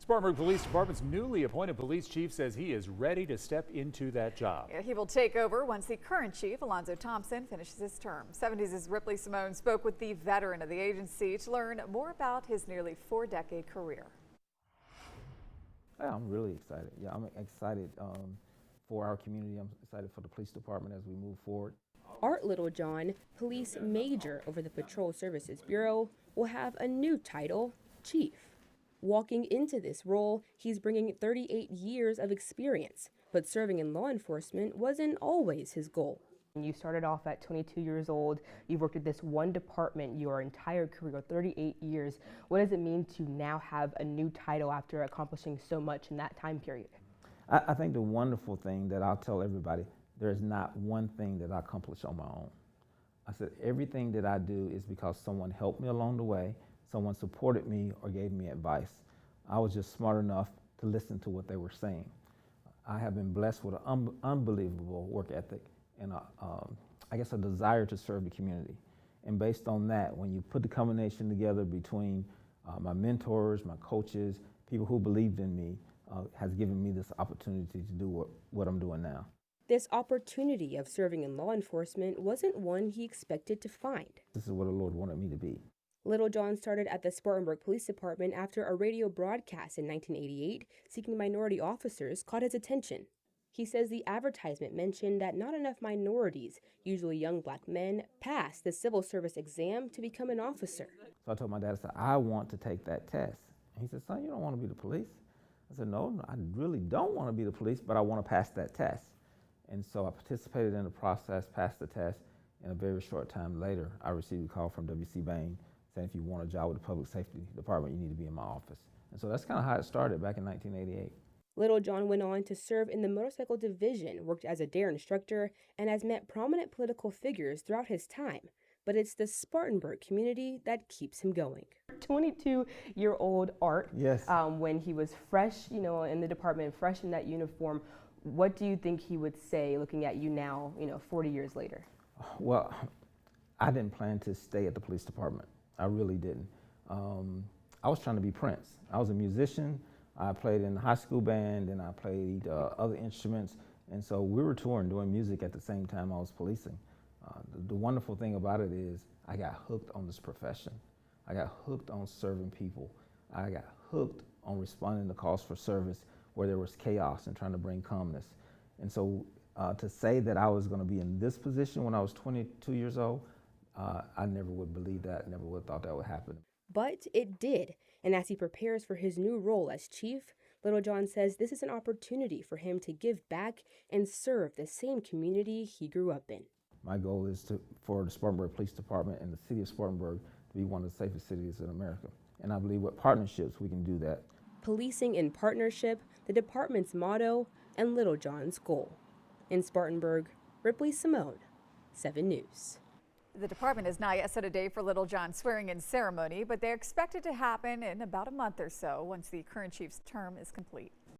Spartanburg Police Department's newly appointed police chief says he is ready to step into that job. Yeah, he will take over once the current chief, Alonzo Thompson, finishes his term. 70's Ripley Simone spoke with the veteran of the agency to learn more about his nearly 4-decade career. Yeah, I'm really excited. Yeah, I'm excited for our community. I'm excited for the police department as we move forward. Art Littlejohn, police major over the Patrol Services Bureau, will have a new title, chief. Walking into this role, he's bringing 38 years of experience, but serving in law enforcement wasn't always his goal. You started off at 22 years old. You've worked at this one department your entire career, 38 years. What does it mean to now have a new title after accomplishing so much in that time period? I think the wonderful thing that I'll tell everybody, there's not one thing that I accomplish on my own. I said everything that I do is because someone helped me along the way, someone supported me or gave me advice. I was just smart enough to listen to what they were saying. I have been blessed with an unbelievable work ethic and I guess a desire to serve the community. And based on that, when you put the combination together between my mentors, my coaches, people who believed in me, has given me this opportunity to do what I'm doing now. This opportunity of serving in law enforcement wasn't one he expected to find. This is what the Lord wanted me to be. Littlejohn started at the Spartanburg Police Department after a radio broadcast in 1988 seeking minority officers caught his attention. He says the advertisement mentioned that not enough minorities, usually young black men, pass the civil service exam to become an officer. So I told my dad, I said, I want to take that test. And he said, son, you don't want to be the police? I said, no, I really don't want to be the police, but I want to pass that test. And so I participated in the process, passed the test, and a very short time later, I received a call from W.C. Bain saying, if you want a job with the Public Safety Department, you need to be in my office. And so that's kind of how it started back in 1988. Littlejohn went on to serve in the motorcycle division, worked as a dare instructor, and has met prominent political figures throughout his time. But it's the Spartanburg community that keeps him going. 22-year-old Art, yes. When he was fresh, in the department, fresh in that uniform, what do you think he would say looking at you now, 40 years later? Well, I didn't plan to stay at the police department. I really didn't. I was trying to be Prince. I was a musician. I played in the high school band and I played other instruments. And so we were touring, doing music at the same time I was policing. The wonderful thing about it is I got hooked on this profession. I got hooked on serving people. I got hooked on responding to calls for service where there was chaos and trying to bring calmness. And so to say that I was going to be in this position when I was 22 years old, I never would believe that, never would have thought that would happen. But it did, and as he prepares for his new role as chief, Littlejohn says this is an opportunity for him to give back and serve the same community he grew up in. My goal is for the Spartanburg Police Department and the city of Spartanburg to be one of the safest cities in America. And I believe with partnerships we can do that. Policing in partnership, the department's motto, and Littlejohn's goal. In Spartanburg, Ripley Simone, 7 News. The department has not yet set a date for Littlejohn's swearing-in ceremony, but they're expected to happen in about a month or so once the current chief's term is complete.